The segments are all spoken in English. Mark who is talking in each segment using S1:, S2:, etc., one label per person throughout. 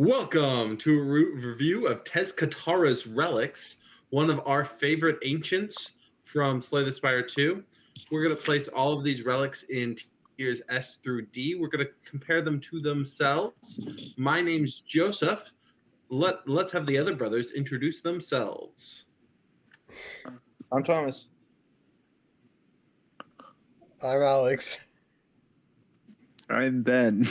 S1: Welcome to a review of Tezcatara's relics, one of our favorite ancients from Slay the Spire 2. We're going to place all of these relics in tiers S through D. We're going to compare them to themselves. My name's Joseph. Let's have the other brothers introduce themselves.
S2: I'm Thomas.
S3: I'm Alex.
S4: I'm Ben.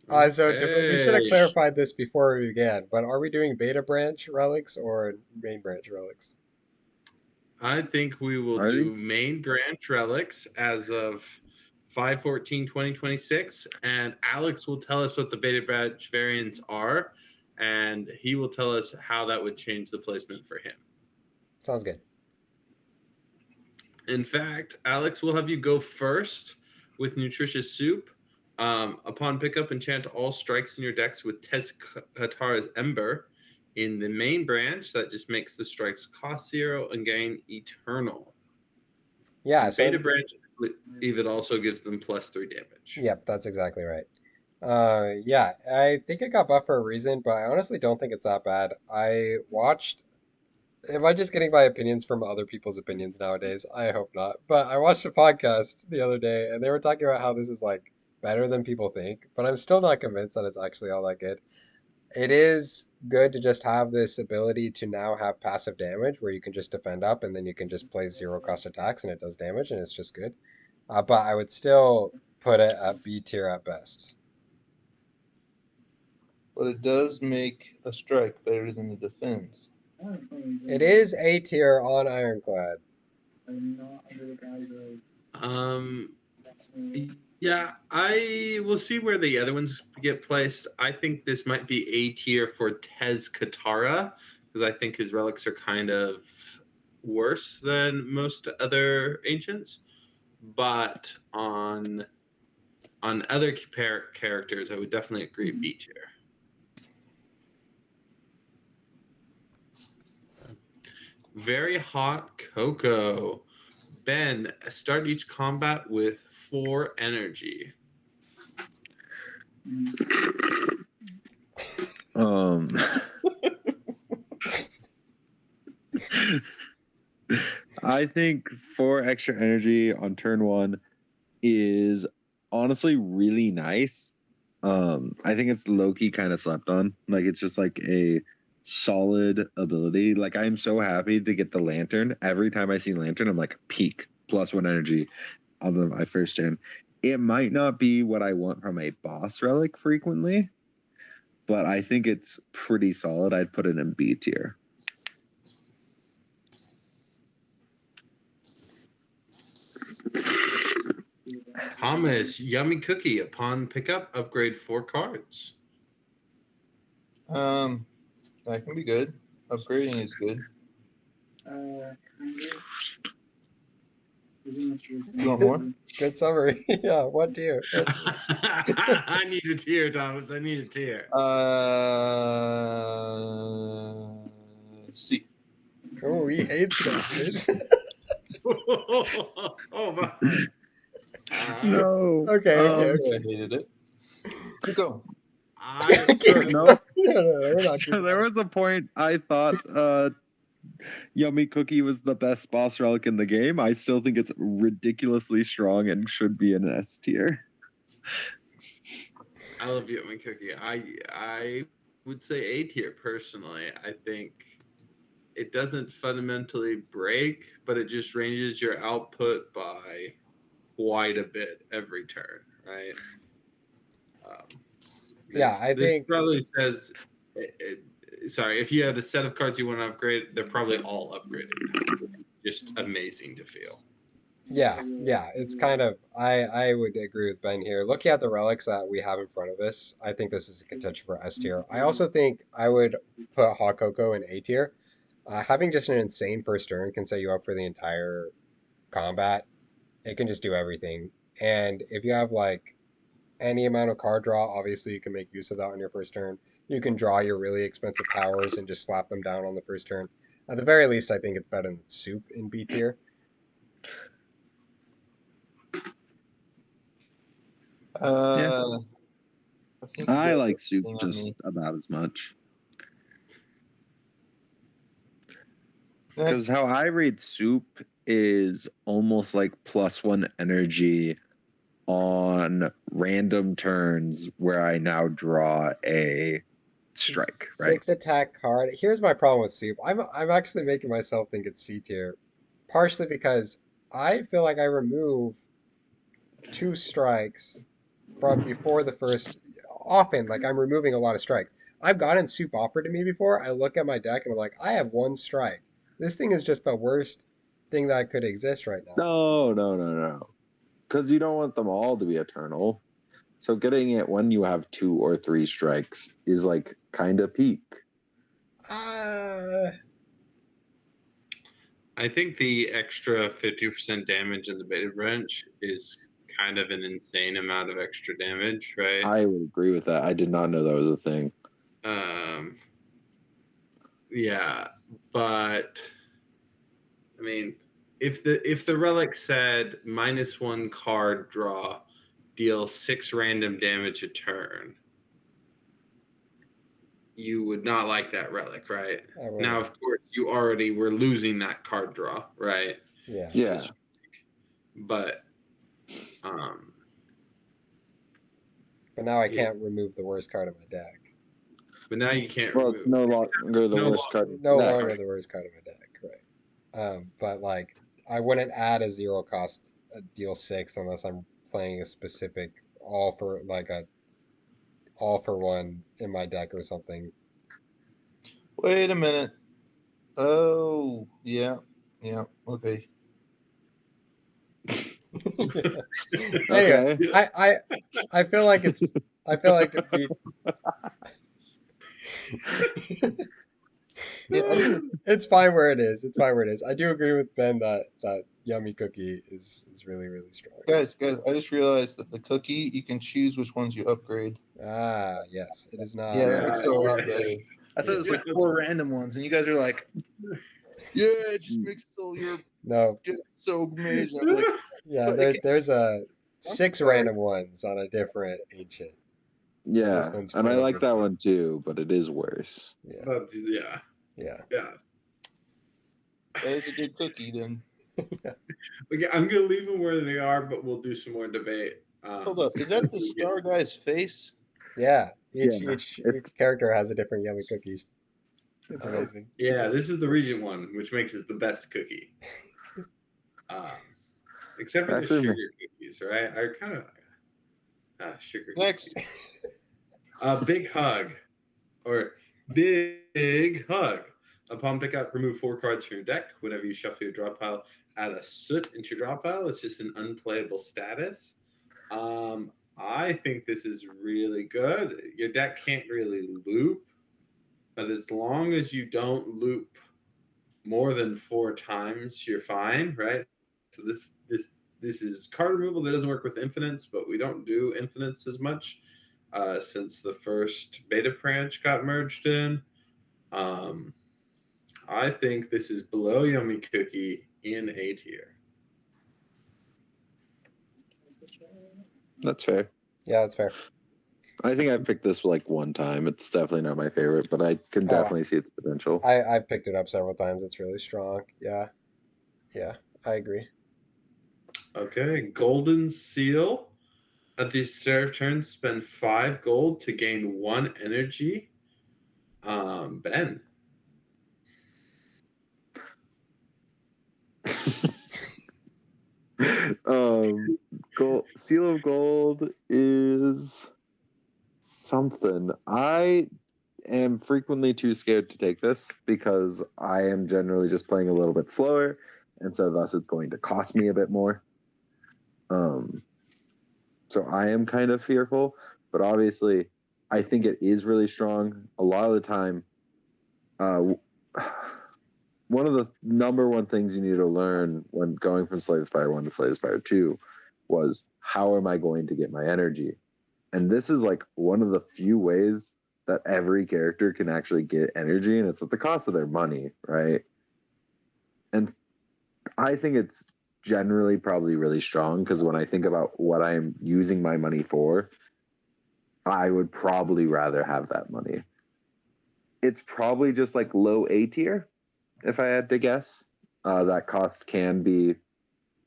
S3: We should have clarified this before we began, but are we doing beta branch relics or main branch relics?
S1: I think we will main branch relics as of 5/14/2026, and Alex will tell us what the beta branch variants are, and he will tell us how that would change the placement for him.
S3: Sounds good.
S1: In fact, Alex will have you go first with Nutritious Soup. Upon pickup, enchant all strikes in your decks with Tezcatara's Ember. In the main branch, that just makes the strikes cost 0 and gain Eternal.
S3: Yeah,
S1: so beta branch, it also gives them +3 damage.
S3: Yep, that's exactly right. Yeah, I think it got buffed for a reason, but I honestly don't think it's that bad. Am I just getting my opinions from other people's opinions nowadays? I hope not. But I watched a podcast the other day, and they were talking about how this is like better than people think, but I'm still not convinced that it's actually all that good. It is good to just have this ability to now have passive damage where you can just defend up and then you can just play 0 cost attacks and it does damage and it's just good. But I would still put it at B tier at best.
S2: But it does make a strike better than it defends.
S3: It is A tier on Ironclad.
S1: Yeah, I will see where the other ones get placed. I think this might be A tier for Tezcatara, because I think his relics are kind of worse than most other ancients. But on other characters, I would definitely agree B tier. Very hot cocoa. Ben, start each combat with 4 energy.
S4: I think 4 extra energy on turn 1 is honestly really nice. I think it's low-key kind of slept on. Like, it's just like a solid ability. Like, I'm so happy to get the lantern. Every time I see lantern, I'm like, peak +1 energy on my first turn. It might not be what I want from a boss relic frequently, but I think it's pretty solid. I'd put it in B tier.
S1: Thomas, Yummy Cookie. Upon pickup, upgrade 4 cards.
S2: That can be good. Upgrading is good. You want more?
S3: Good summary. Yeah, what tier?
S1: I need a tier, Thomas. I need a tier.
S2: C.
S3: Oh, he hates that.
S1: Oh my.
S4: No.
S3: Okay.
S2: I hated it. Keep going.
S4: No.
S3: We're not
S4: So there was a point I thought Yummy Cookie was the best boss relic in the game. I still think it's ridiculously strong and should be an S tier.
S1: I love Yummy Cookie. I would say A tier personally. I think it doesn't fundamentally break, but it just ranges your output by quite a bit every turn, right?
S3: I think
S1: this probably says. Sorry, if you have a set of cards you want to upgrade, they're probably all upgraded. Just amazing to feel.
S3: Yeah, it's kind of I would agree with Ben here. Looking at the relics that we have in front of us, I think this is a contention for S tier. I also think I would put Hot Cocoa in A tier. Having just an insane first turn can set you up for the entire combat. It can just do everything. And if you have like any amount of card draw, obviously you can make use of that on your first turn. You can draw your really expensive powers and just slap them down on the first turn. At the very least, I think it's better than Soup in B tier.
S2: Yeah. think you
S4: I
S2: guys
S4: like
S2: are
S4: soup
S2: shitting on
S4: just
S2: me.
S4: about as much.
S2: Next.
S4: Because how I read soup is almost like +1 energy on random turns where I now draw a strike, right?
S3: 6 attack card. Here's my problem with soup. I'm actually making myself think it's C tier, partially because I feel like I remove 2 strikes from before the first. Often, like I'm removing a lot of strikes. I've gotten soup offered to me before. I look at my deck and I'm like, I have 1 strike. This thing is just the worst thing that could exist right now.
S4: No. Because you don't want them all to be eternal. So getting it when you have 2 or 3 strikes is like kind of peak.
S3: Uh,
S1: I think the extra 50% damage in the beta branch is kind of an insane amount of extra damage, right?
S4: I would agree with that. I did not know that was a thing.
S1: Yeah, but I mean, if the relic said -1 card draw, deal 6 random damage a turn, you would not like that relic, right?
S3: I would,
S1: Now, of course, you already were losing that card draw, right?
S3: yeah.
S4: Yeah.
S1: But um,
S3: But now I
S1: yeah.
S3: can't remove the worst card of my deck.
S1: But now you can't
S4: Well,
S1: remove.
S4: it's no longer the
S1: No
S4: worst card.
S3: No
S4: in the
S3: longer
S4: deck.
S3: the worst card of my deck, right? But like, I wouldn't add a 0 cost deal 6 unless I'm playing a specific all for like a all for one in my deck or something.
S2: Wait a minute. Oh, yeah. Okay.
S3: Anyway,
S4: Okay.
S3: I feel like we
S2: Yeah,
S3: it's fine where it is. It's fine where it is. I do agree with Ben that yummy cookie is really strong.
S2: guys, I just realized that the cookie, you can choose which ones you upgrade.
S3: Ah, yes, it is not.
S2: Yeah, that makes it a lot
S1: yes.
S2: better. I thought it was like 4 random ones, and you guys are like, yeah, it just makes so your
S3: No,
S2: deck so amazing. I'm like,
S3: yeah,
S2: but it
S3: there's a 6
S2: Sorry.
S3: random ones on a different ancient.
S4: Yeah,
S3: one's
S4: and I like that
S3: 4.
S4: one too, but it is worse.
S3: Yeah,
S1: But yeah.
S2: that is a good cookie then.
S1: Okay, I'm gonna leave them where they are, but we'll do some more debate.
S2: Hold up, is that the star guy's face?
S3: yeah.
S4: Yeah,
S3: Each
S4: it's-
S3: character has a different yummy cookie. It's
S2: Oh.
S3: amazing.
S1: Yeah, this is the Regent one, which makes it the best cookie. Except for the
S4: Actually,
S1: sugar cookies, right? I kind of sugar
S2: Next.
S1: cookies. Big hug or big hug. Upon pickup, remove 4 cards from your deck. Whenever you shuffle your draw pile, add a soot into your draw pile. It's just an unplayable status. I think this is really good. Your deck can't really loop, but as long as you don't loop more than 4 times, you're fine, right? So this is card removal that doesn't work with infinites, but we don't do infinites as much since the first beta branch got merged in. I think this is below Yummy Cookie in A tier.
S4: that's fair.
S3: Yeah, that's fair.
S4: I think I've picked this like 1 time. It's definitely not my favorite, but I can definitely see its potential.
S3: I've picked it up several times. It's really strong. Yeah, I agree.
S1: Okay, Golden Seal. At the start of turn, spend 5 gold to gain 1 energy. Ben.
S4: Seal of Gold is something. I am frequently too scared to take this because I am generally just playing a little bit slower, and so thus it's going to cost me a bit more. So I am kind of fearful, but obviously I think it is really strong. A lot of the time, one of the number one things you need to learn when going from Slay the Spire 1 to Slay the Spire 2 was how am I going to get my energy? And this is like one of the few ways that every character can actually get energy, and it's at the cost of their money, right? And I think it's generally probably really strong because when I think about what I'm using my money for, I would probably rather have that money. It's probably just like low A tier, if I had to guess. That cost can be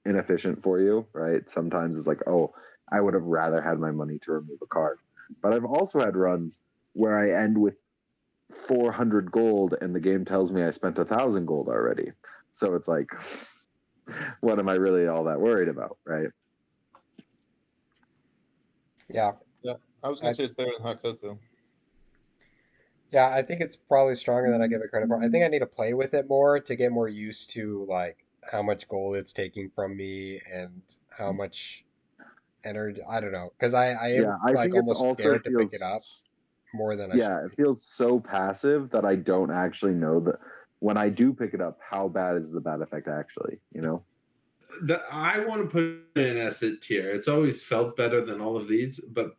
S4: inefficient for you, right? Sometimes it's like, oh, I would have rather had my money to remove a card. But I've also had runs where I end with 400 gold and the game tells me I spent 1,000 gold already. So it's like, what am I really all that worried about, right?
S3: Yeah.
S2: Yeah, I was gonna say it's better than hot cocoa.
S3: Yeah, I think it's probably stronger than I give it credit for. I think I need to play with it more to get more used to like how much gold it's taking from me and how much energy. I don't know, because I am
S4: Yeah, I
S3: like
S4: think it's
S3: almost
S4: also
S3: scared to pick it up more than I should
S4: yeah, it
S3: be.
S4: feels so passive that I don't actually know that when I do pick it up, how bad is the bad effect actually, you know?
S1: I want to put it in S tier. It's always felt better than all of these, but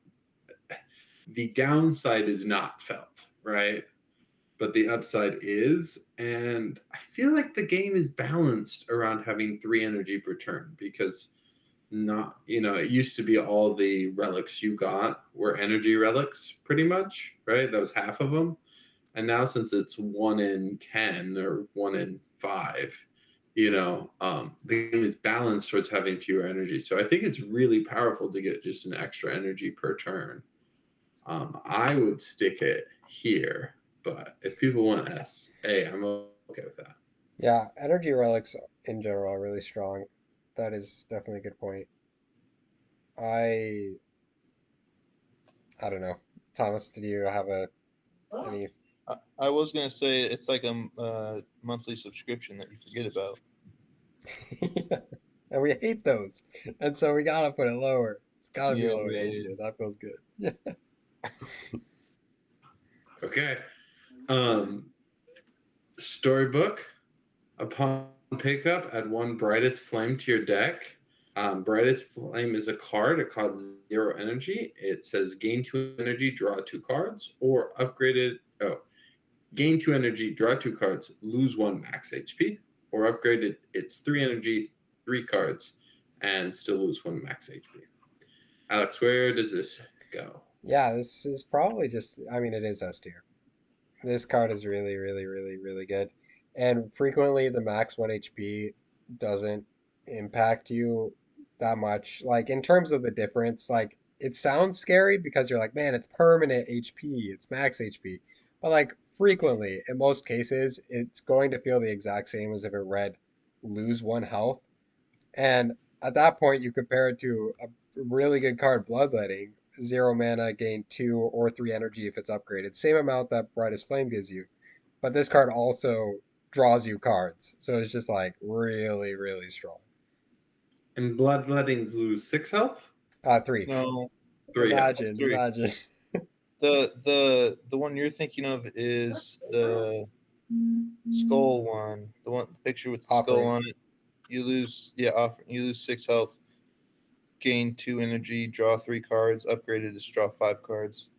S1: the downside is not felt, right? But the upside is. And I feel like the game is balanced around having 3 energy per turn because not, it used to be all the relics you got were energy relics pretty much, right? That was half of them. And now since it's 1 in 10 or 1 in 5, the game is balanced towards having fewer energy. So I think it's really powerful to get just an extra energy per turn. I would stick it here, but if people want S, hey, I'm okay with that.
S3: Yeah, energy relics in general are really strong. That is definitely a good point. I I don't know. Thomas, did you have any?
S2: I was gonna say it's like a monthly subscription that you forget about.
S3: And we hate those, and so we gotta put it lower. It's gotta be
S2: Yeah,
S3: lower
S2: yeah,
S3: age
S2: yeah.
S3: here. That feels good.
S1: Okay. Um, Storybook. Upon pickup, add one Brightest Flame to your deck. Brightest Flame is a card. It costs 0 energy. It says gain 2 energy, draw 2 cards, or upgraded. Oh, gain 2 energy, draw 2 cards, lose 1 max HP, or upgraded. It's 3 energy, 3 cards, and still lose 1 max HP. Alex, where does this go?
S3: Yeah, this is probably just. I mean, it is S tier. This card is really, really, really, really good. And frequently the max 1 HP doesn't impact you that much. Like in terms of the difference, like it sounds scary because you're like, man, it's permanent HP, it's max HP. But like frequently, in most cases, it's going to feel the exact same as if it read lose 1 health. And at that point, you compare it to a really good card, Bloodletting, 0 mana, gain 2 or 3 energy if it's upgraded. Same amount that Brightest Flame gives you. But this card also draws you cards. So it's just like really, really strong.
S1: And Bloodlettings lose 6 health?
S3: 3.
S2: No,
S1: 3 health.
S2: that's
S3: Imagine,
S2: three.
S3: imagine.
S2: The one you're thinking of is the skull one. The one picture with the skull
S3: Offering.
S2: on it. You lose you lose 6 health, gain 2 energy, draw 3 cards, upgraded is draw 5 cards.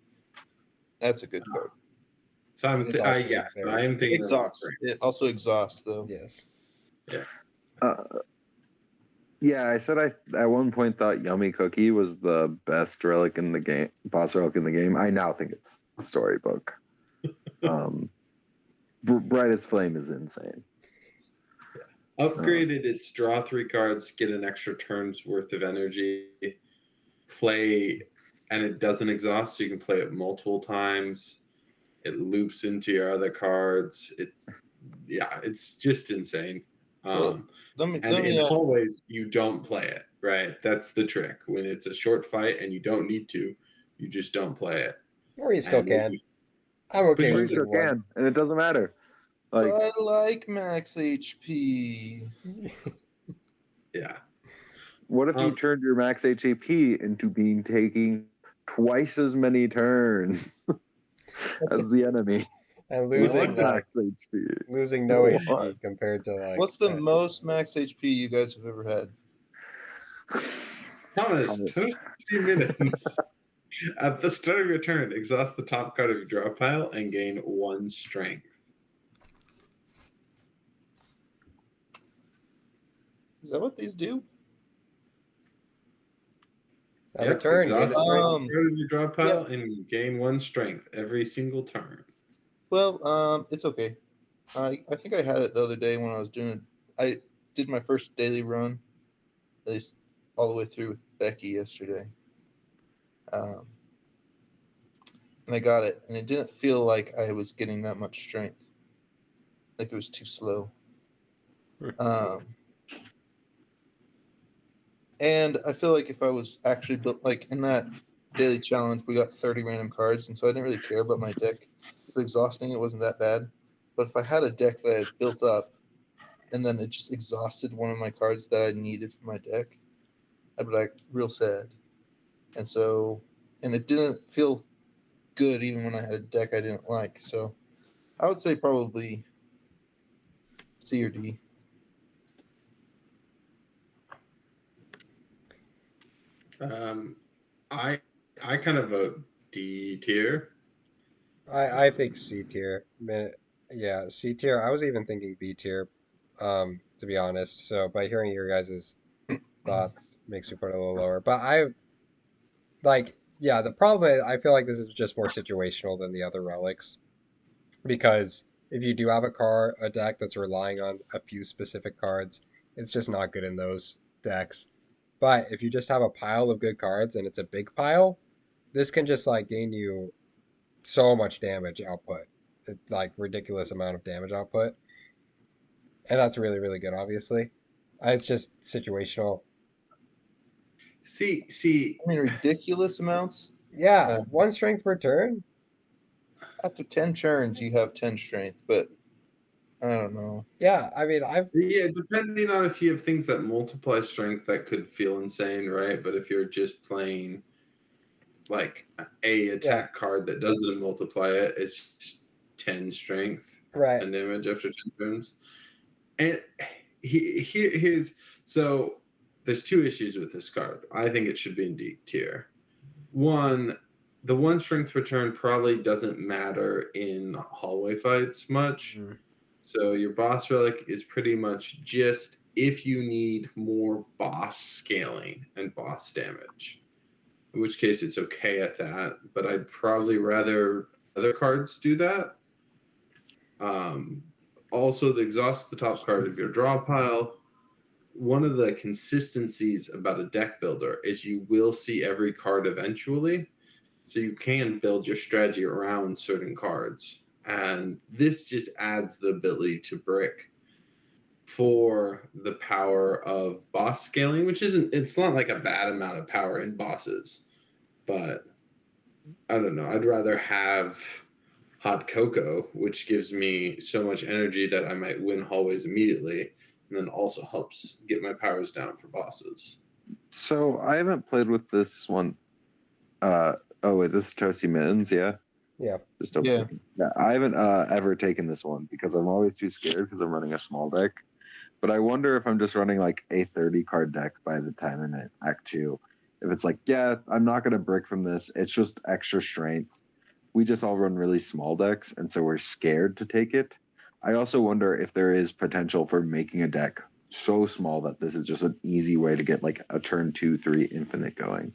S2: That's a good card.
S1: So
S3: It is also
S1: yes,
S3: very
S1: I am
S3: strong.
S1: thinking of
S2: Exhaust.
S1: offering.
S2: It also exhausts though.
S3: Yes.
S1: Yeah.
S4: Uh, yeah, I said I at one point thought Yummy Cookie was the best relic in the game, boss relic in the game. I now think it's Storybook. Brightest Flame is insane.
S1: Upgraded, it's draw 3 cards, get an extra turn's worth of energy, play, and it doesn't exhaust, so you can play it multiple times. It loops into your other cards. It's just insane.
S2: Well,
S1: And
S2: let
S1: in
S2: me
S1: hallways, you don't play it, right? That's the trick. When it's a short fight and you don't need to, you just don't play it.
S3: Or you still
S1: And
S3: can. I'm
S1: But
S3: okay
S1: you
S4: Sure,
S3: with
S4: you
S3: losing
S4: still
S3: one.
S4: can, and it doesn't matter.
S2: but
S4: Like,
S2: I like max HP.
S1: yeah.
S4: what if you
S1: Um,
S4: turned your max HAP into being taking twice as many turns as the enemy?
S3: And
S4: One
S3: losing like
S4: max HP.
S3: losing no
S4: What?
S3: HP compared to like
S2: What's the most max HP you guys have ever had?
S1: Thomas, Toasty mittens. At the start of your turn, exhaust the top card of your draw pile and gain 1 strength.
S2: Is that what these do?
S3: Have a turn.
S1: Exhaust
S3: gain a strength.
S2: Um,
S1: part of your draw pile and gain 1 strength every single turn.
S2: Well, it's okay. I think I had it the other day when I was doing. I did my first daily run, at least all the way through with Becky yesterday. Um, and I got it, and it didn't feel like I was getting that much strength. Like it was too slow. Um, and I feel like if I was actually built like in that daily challenge, we got 30 random cards, and so I didn't really care about my deck. But exhausting it wasn't that bad. But if I had a deck that I had built up, and then it just exhausted one of my cards that I needed for my deck, I'd be like real sad. And so, and it didn't feel good even when I had a deck I didn't like. So I would say probably C or D.
S1: I kind of vote D tier.
S3: I think C tier. Yeah, C tier. I was even thinking B tier, to be honest. So by hearing your guys' thoughts makes me put it a little lower. But yeah, the problem is I feel like this is just more situational than the other relics because if you do have a deck that's relying on a few specific cards, it's just not good in those decks. But if you just have a pile of good cards and it's a big pile, this can just like gain you so much damage output, like ridiculous amount of damage output, and that's really really good. Obviously, it's just situational.
S1: See,
S2: I mean, ridiculous amounts.
S3: Yeah, 1 strength per turn.
S2: After 10 turns, you have 10 strength, but I don't know.
S3: Yeah, I mean, I've
S1: yeah, depending on if you have things that multiply strength, that could feel insane, right? But if you're just playing like a attack card that doesn't multiply it, it's just 10 strength
S3: right.
S1: and damage after 10 turns. And here's so there's 2 issues with this card. I think it should be in D tier. One, the 1 strength per turn probably doesn't matter in hallway fights much.
S3: Mhm.
S1: So your boss relic is pretty much just if you need more boss scaling and boss damage. In which case it's okay at that, but I'd probably rather other cards do that. Also, the exhaust the top card of your draw pile. One of the consistencies about a deck builder is you will see every card eventually, so you can build your strategy around certain cards. And this just adds the ability to brick for the power of boss scaling, which it's not like a bad amount of power in bosses, but I don't know. I'd rather have hot cocoa, which gives me so much energy that I might win hallways immediately, and then also helps get my powers down for bosses.
S4: So I haven't played with this one. Oh wait, this is Toasty Mittens, yeah.
S3: Yeah.
S4: Just open. Yeah, I haven't ever taken this one because I'm always too scared because I'm running a small deck. But I wonder if I'm just running like a 30 card deck by the time I'm in Act 2. If it's like, yeah, I'm not going to brick from this. It's just extra strength. We just all run really small decks, and so we're scared to take it. I also wonder if there is potential for making a deck so small that this is just an easy way to get like a turn 2, 3 infinite going.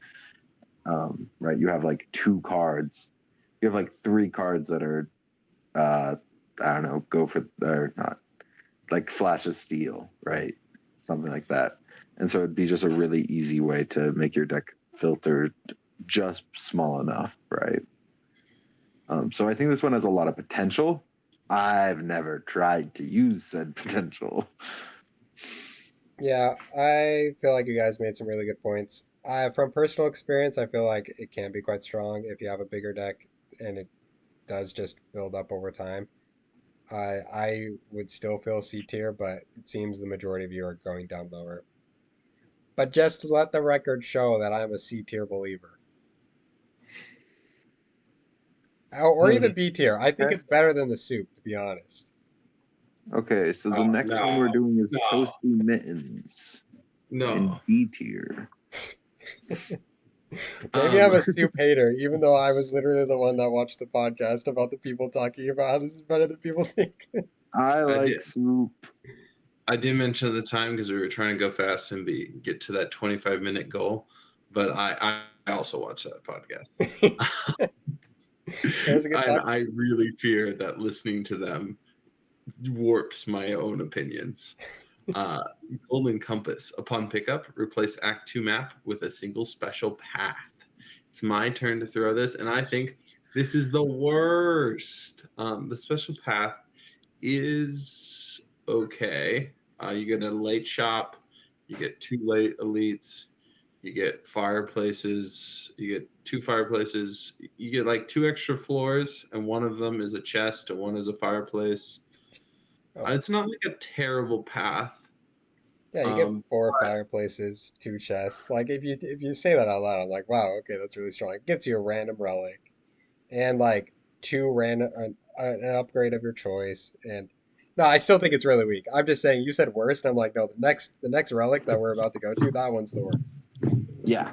S4: Right? You have like 2 cards. You have like 3 cards that are, I don't know, go for, or not, like Flash of Steel, right? Something like that. And so it'd be just a really easy way to make your deck filtered just small enough, right? So I think this one has a lot of potential. I've never tried to use said potential.
S3: Yeah, I feel like you guys made some really good points. From personal experience, I feel like it can be quite strong if you have a bigger deck and it does just build up over time. I would still feel C tier, but it seems the majority of you are going down lower. But just let the record show that I'm a C tier believer. Or even B tier. I think
S4: Okay.
S3: it's better than the soup, to be honest.
S4: Okay, so the
S1: Oh,
S4: next one we're doing is
S1: no.
S4: Toasty Mittens in
S1: No.
S4: B tier.
S3: Maybe I'm a soup hater, even though I was literally the one that watched the podcast about the people talking about how this is better than people think.
S4: I like
S1: did.
S4: soup.
S1: I did mention the time because we were trying to go fast and get to that 25-minute goal, but also watch that podcast.
S3: That was a good
S1: And
S3: podcast.
S1: I really fear that listening to them warps my own opinions. Golden Compass. Upon pickup, replace Act 2 map with a single special path. It's my turn to throw this, and I think this is the worst. The special path is okay. You get a late shop, you get 2 late elites, you get fireplaces, you get 2 fireplaces, you get like 2 extra floors, and one of them is a chest and one is a fireplace.
S3: Oh.
S1: It's not like a terrible path.
S3: Yeah, you get 4 fireplaces, 2 chests. Like if you say that out loud, I'm like, wow, okay, that's really strong. It gives you a random relic and like 2 random an upgrade of your choice. And no, I still think it's really weak. I'm just saying you said worst, and I'm like, no, the next relic that we're about to go to, that one's the worst.
S4: Yeah.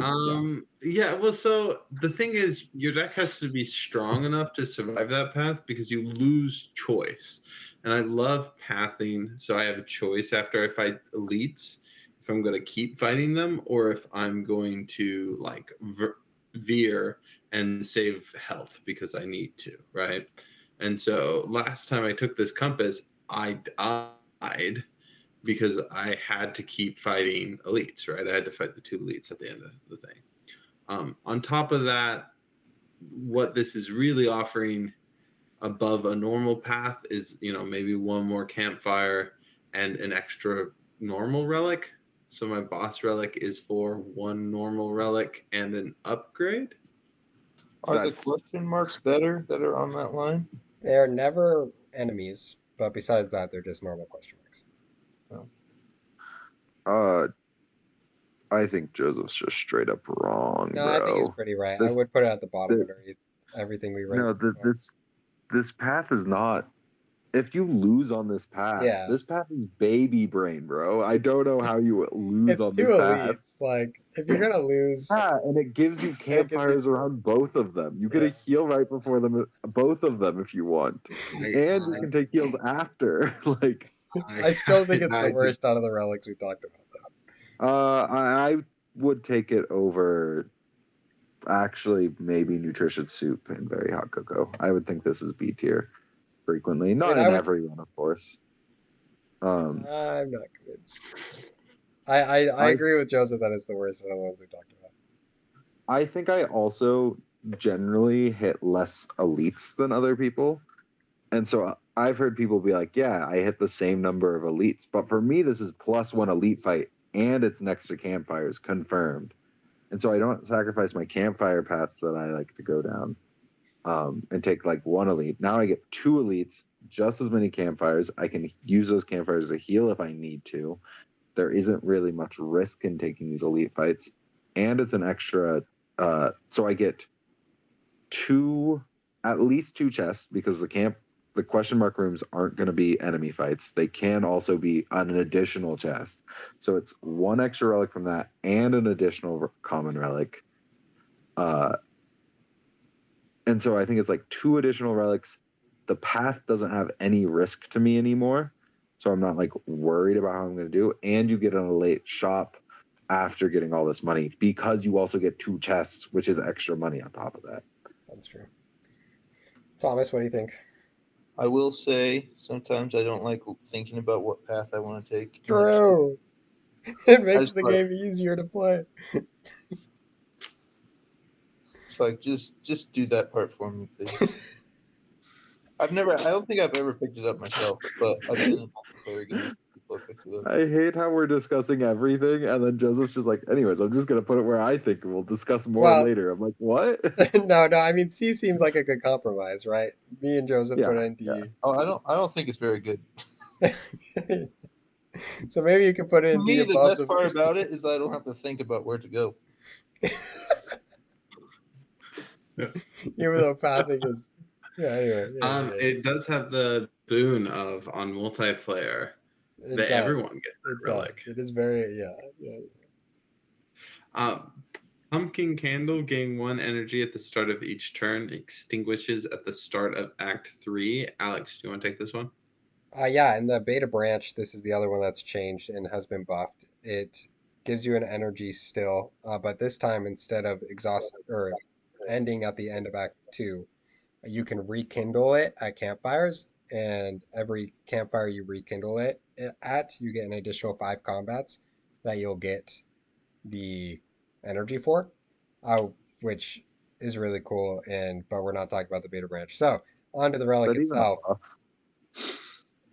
S1: Yeah, well, so the thing is, your deck has to be strong enough to survive that path because you lose choice. And I love pathing, so I have a choice after I fight elites if I'm going to keep fighting them or if I'm going to like veer and save health because I need to, right? And so last time I took this compass, I died because I had to keep fighting elites, right? I had to fight the 2 elites at the end of the thing. On top of that, what this is really offering above a normal path is, maybe 1 more campfire and an extra normal relic. So my boss relic is for 1 normal relic and an upgrade.
S2: Are the question marks better that are on that line?
S3: They're never enemies, but besides that, they're just normal question marks.
S4: I think Joseph's just straight up wrong,
S3: No,
S4: bro.
S3: I think he's pretty right. I would put it at the bottom underneath everything we ranked.
S4: No, this path is not. If you lose on this path,
S3: Yeah.
S4: this path is baby brain, bro. I don't know how you lose
S3: It's
S4: on
S3: 2
S4: this path.
S3: elites. Like if you're gonna lose,
S4: Yeah, and it gives you campfires around both of them. You get a heal right before them, both of them, if you want, and you can take heals after. Like,
S3: I still think it's the worst out of the relics we talked about, though.
S4: I would take it over. Actually, maybe nutritious soup and very hot cocoa. I would think this is B tier frequently, not in every one, of course.
S3: I'm not convinced. I agree with Joseph that it's the worst out of the ones we talked about.
S4: I think I also generally hit less elites than other people. And so I've heard people be like, yeah, I hit the same number of elites. But for me, this is +1 elite fight, and it's next to campfires, confirmed. And so I don't sacrifice my campfire paths that I like to go down and take like 1 elite. Now I get 2 elites, just as many campfires. I can use those campfires to heal if I need to. There isn't really much risk in taking these elite fights. And it's an extra... so I get at least 2 chests because the question mark rooms aren't going to be enemy fights. They can also be an additional chest. So it's 1 extra relic from that and an additional common relic. And so I think it's like 2 additional relics. The path doesn't have any risk to me anymore. So I'm not like worried about how I'm going to do. And you get an elite shop after getting all this money because you also get 2 chests, which is extra money on top of that.
S3: That's true. Thomas, what do you think?
S2: I will say sometimes I don't like thinking about what path I want to take.
S3: True. It makes the game easier to play.
S2: It's like just do that part for me, please. I don't think I've ever picked it up myself, but I've been in multiplayer games.
S4: I hate how we're discussing everything, and then Joseph's just like, anyways, I'm just going to put it where I think, and we'll discuss more later. I'm like, what?
S3: No, I mean, C seems like a good compromise, right? Me and Joseph put it in D.
S2: Yeah. Oh, I don't think it's very good.
S3: So maybe you can put it in D.
S2: For me, the best part about it is that I don't have to think about where to go.
S3: Even though pathing is... Yeah, anyway.
S1: It does have the boon of, on multiplayer, that everyone gets that relic.
S3: It is very,
S1: Pumpkin Candle, gain 1 energy at the start of each turn, extinguishes at the start of Act 3. Alex, do you want to take this one?
S3: Yeah, in the beta branch, this is the other one that's changed and has been buffed. It gives you an energy still, but this time instead of exhaust or ending at the end of Act 2, you can rekindle it at campfires, and every campfire you rekindle it at, you get an additional 5 combats that you'll get the energy for, which is really cool. And but we're not talking about the beta branch. So on to the relic
S4: But even
S3: itself.
S4: off.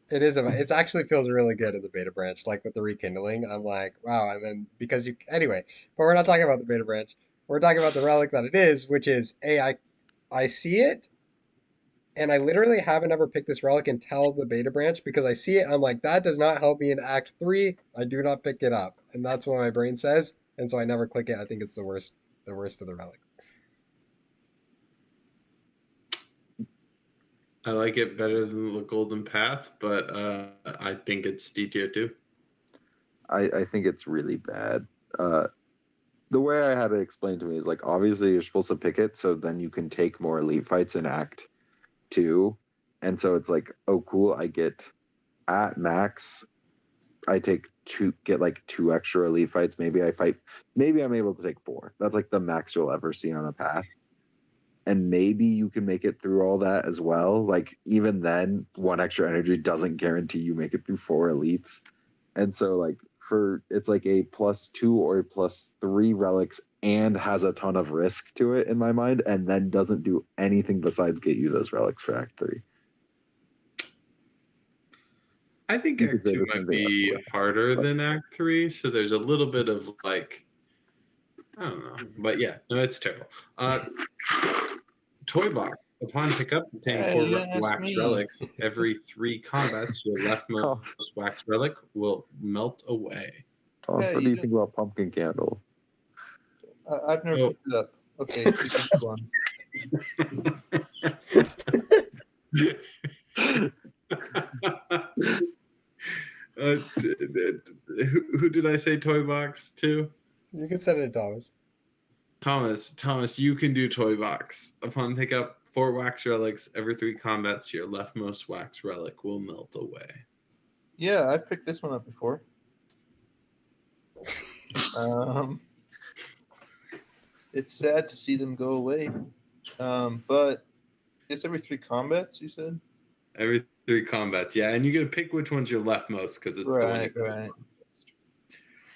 S3: It is it actually feels really good in the beta branch, like with the rekindling. I'm like, wow. And then because you anyway, but we're not talking about the beta branch. We're talking about the relic that it is, which is I see it, and I literally haven't ever picked this relic until the beta branch because I see it. I'm like, that does not help me in Act 3. I do not pick it up, and that's what my brain says, and so I never click it. I think it's the worst of the relic.
S1: I like it better than the Golden Path, but I think it's D tier too.
S4: I think it's really bad. The way I had it explained to me is like, obviously you're supposed to pick it so then you can take more elite fights in Act 2. And so it's like, oh cool, I get at max, I get like 2 extra elite fights. Maybe I'm able to take 4. That's like the max you'll ever see on a path. And maybe you can make it through all that as well. Like even then, 1 extra energy doesn't guarantee you make it through 4 elites. And so like it's like a +2 or a +3 relics and has a ton of risk to it in my mind, and then doesn't do anything besides get you those relics for Act 3.
S1: I think
S4: You could
S1: Act
S4: say
S1: 2
S4: the same
S1: might
S4: thing about
S1: be
S4: Toy Box,
S1: harder
S4: but-
S1: than Act 3, so there's a little bit of like, I don't know. But yeah, no, it's terrible. Toy Box. Upon pickup, obtain
S2: Hey,
S1: 4
S2: you didn't ask
S1: wax
S2: me.
S1: relics. Every 3 combats, your leftmost wax relic will melt away.
S4: Thomas,
S2: Yeah,
S4: what do
S2: you
S4: you think about Pumpkin Candle?
S2: I've never
S1: Oh.
S2: picked it up. Okay, keep this one.
S1: Who did I say Toy Box to?
S3: You can send it to Thomas.
S1: Thomas, you can do Toy Box. Upon pickup, 4 wax relics. Every 3 combats, your leftmost wax relic will melt away.
S2: Yeah, I've picked this one up before. It's sad to see them go away. But it's every 3 combats, you said?
S1: Every 3 combats, yeah, and you get to pick which one's your leftmost because it's the one you
S2: Right.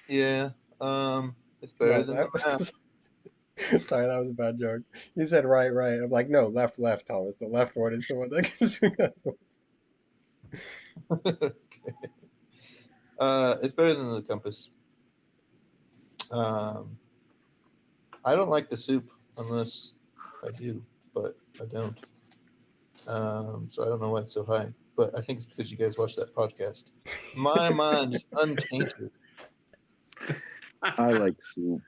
S2: Yeah. It's better than the map.
S3: Sorry, that was a bad joke. You said right. I'm like, no, left, Thomas. The left one is the one that gets
S2: Okay. It's better than the compass. I don't like the soup unless I do, but I don't. So I don't know why it's so high. But I think it's because you guys watched that podcast. My mind is untainted.
S4: I like soup.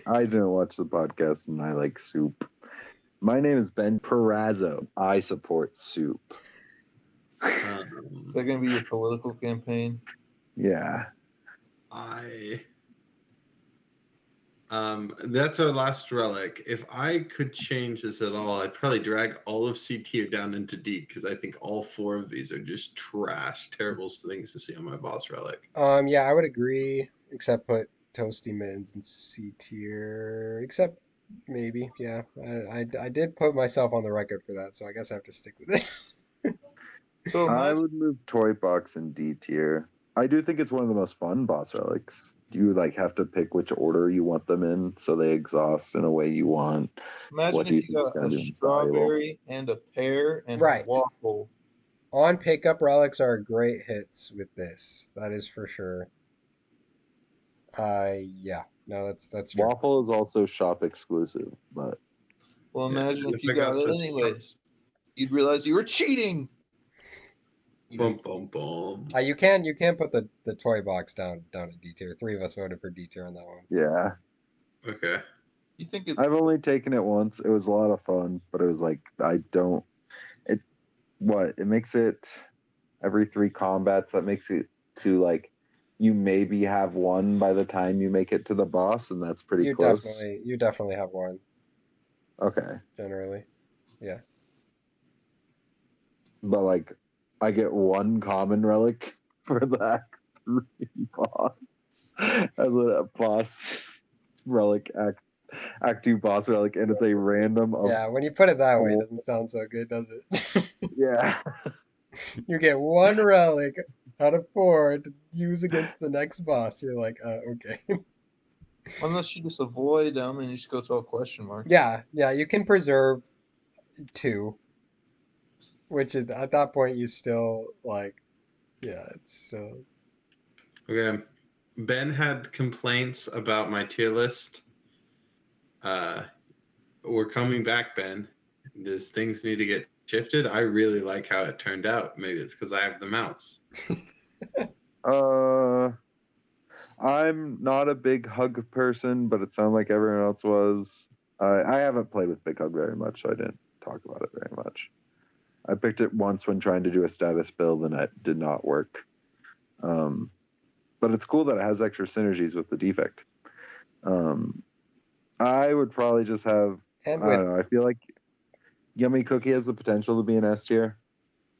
S4: I didn't watch the podcast, and I like soup. My name is Ben Perazzo. I support soup.
S2: Is that going to be your political campaign?
S4: Yeah.
S1: That's our last relic. If I could change this at all, I'd probably drag all of C tier down into D because I think all 4 of these are just trash, terrible things to see on my boss relic.
S3: Yeah, I would agree, except put Toasty, mittens in C tier. Except maybe, yeah. I did put myself on the record for that, so I guess I have to stick with it.
S2: So
S4: I
S2: imagine,
S4: would move Toy Box in D tier. I do think it's one of the most fun boss relics. You like have to pick which order you want them in, so they exhaust in a way you want. What do you
S2: if you
S4: think's
S2: got
S4: gonna
S2: a
S4: be valuable?
S2: strawberry and a pear and
S3: Right.
S2: a waffle.
S3: On pickup relics are great hits with this. That is for sure. Yeah. No, that's true.
S4: Waffle is also shop exclusive, but
S2: Well,
S1: Yeah,
S2: imagine if
S1: if
S2: you
S1: I
S2: got
S1: got
S2: it
S1: this
S2: anyways. You'd realize you were cheating.
S1: Boom, boom, boom.
S3: You can put the toy box down in D tier. 3 of us voted for D tier on that one.
S4: yeah.
S1: Okay.
S2: You think it's
S4: I've only taken it once. It was a lot of fun, but it was like it makes it every 3 combats. That makes it to like you maybe have 1 by the time you make it to the boss, and that's pretty close.
S3: You definitely have 1
S4: Okay.
S3: generally. Yeah.
S4: But like I get 1 common relic for that 3 boss. as a boss relic, act 2 boss relic, and it's a random of
S3: Yeah, when you put it that way, it doesn't sound so good, does it?
S4: yeah.
S3: You get one relic out of 4 to use against the next boss. You're like, okay.
S2: Unless you just avoid them and you just go to all question marks.
S3: Yeah, you can preserve 2, which is at that point you still like, yeah, it's so.
S1: Okay. Ben had complaints about my tier list. We're coming back, Ben. These things need to get shifted. I really like how it turned out. Maybe it's because I have the mouse.
S4: I'm not a big hug person, but it sounded like everyone else was. I haven't played with Big Hug very much, so I didn't talk about it very much. I picked it once when trying to do a status build, and it did not work. But it's cool that it has extra synergies with the defect. I would probably just have.
S3: And
S4: I don't know. I feel like Yummy Cookie has the potential to be an S tier.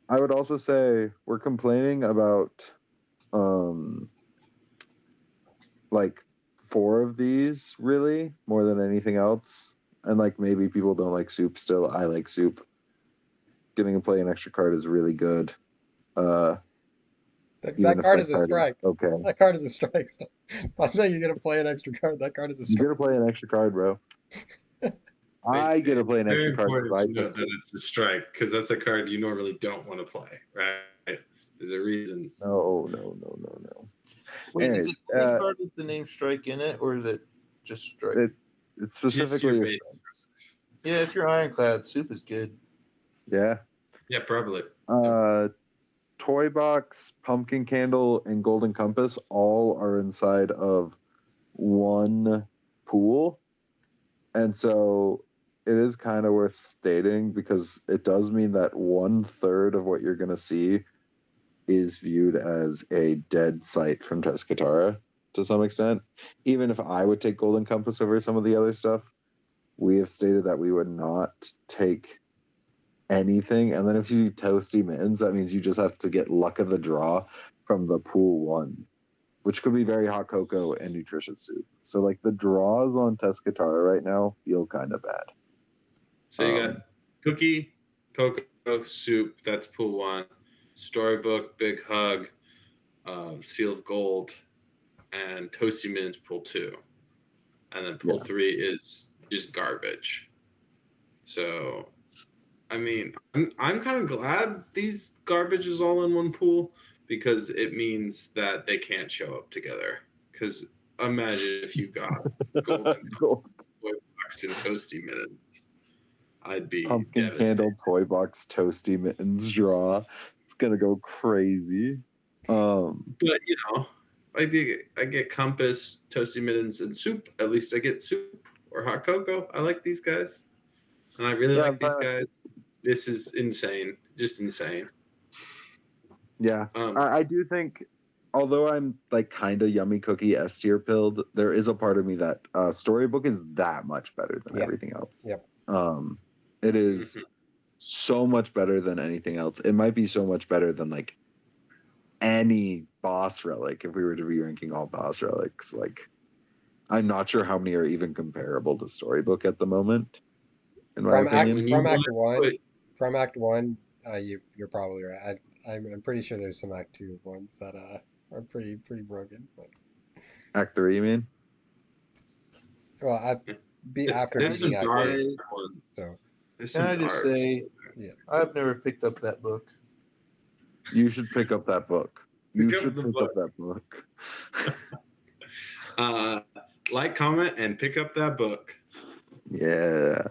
S4: I would also say we're complaining about like 4 of these really more than anything else, and like maybe people don't like soup still. I like soup. Getting to play an extra card is really good.
S3: That card is a strike.
S4: Okay,
S3: That card is a strike. So I'm saying you're gonna play an extra card. That card is a
S4: you
S3: strike.
S4: get to play an extra card, bro. I get to play an extra card because I
S1: know that it's a strike because that's a card you normally don't want to play, right? There's a reason.
S4: No.
S2: Wait,
S4: Anyways,
S2: is it the only card with the name Strike in it, or is it just Strike?
S4: it's specifically
S1: your
S4: your
S1: base.
S4: strikes.
S2: Yeah, if you're Ironclad, soup is good.
S4: Yeah.
S1: Yeah, probably.
S4: Toy Box, Pumpkin Candle, and Golden Compass all are inside of one pool. And so it is kind of worth stating because it does mean that 1/3 of what you're going to see is viewed as a dead site from Tezcatara to some extent. Even if I would take Golden Compass over some of the other stuff, we have stated that we would not take anything. And then if you do Toasty Mittens, that means you just have to get luck of the draw from the pool 1, which could be very hot cocoa and nutritious soup. So like the draws on Tezcatara right now feel kind of bad.
S1: So you got cookie, cocoa, soup. That's pool 1. Storybook, Big Hug, Seal of Gold, and Toasty Mittens pool 2. And then pool 3 is just garbage. So, I mean, I'm kind of glad these garbage is all in one pool because it means that they can't show up together. Because imagine if you got Golden Toy Box and Toasty Mittens. I'd be
S4: Pumpkin
S1: devastated.
S4: Candle, Toy Box, Toasty Mittens draw. It's gonna go crazy.
S1: But you know, I get Compass, Toasty Mittens, and soup. At least I get soup or hot cocoa. I like these guys, and I really like these guys. This is insane, just insane.
S4: Yeah, I do think, although I'm like kind of Yummy Cookie S tier pilled, there is a part of me that Storybook is that much better than everything else.
S3: Yep.
S4: It is so much better than anything else. It might be so much better than like any boss relic if we were to be ranking all boss relics. Like, I'm not sure how many are even comparable to Storybook at the moment. In my opinion,
S3: from Act 1, you're probably right. I'm pretty sure there's some Act 2 ones that are pretty broken. But
S4: Act 3, you mean?
S3: Well, after beating Act 3. So
S2: can I just say, I've never picked up that book.
S4: You should pick up that book. You should pick up that book.
S1: Like, comment, and pick up that book.
S4: Yeah.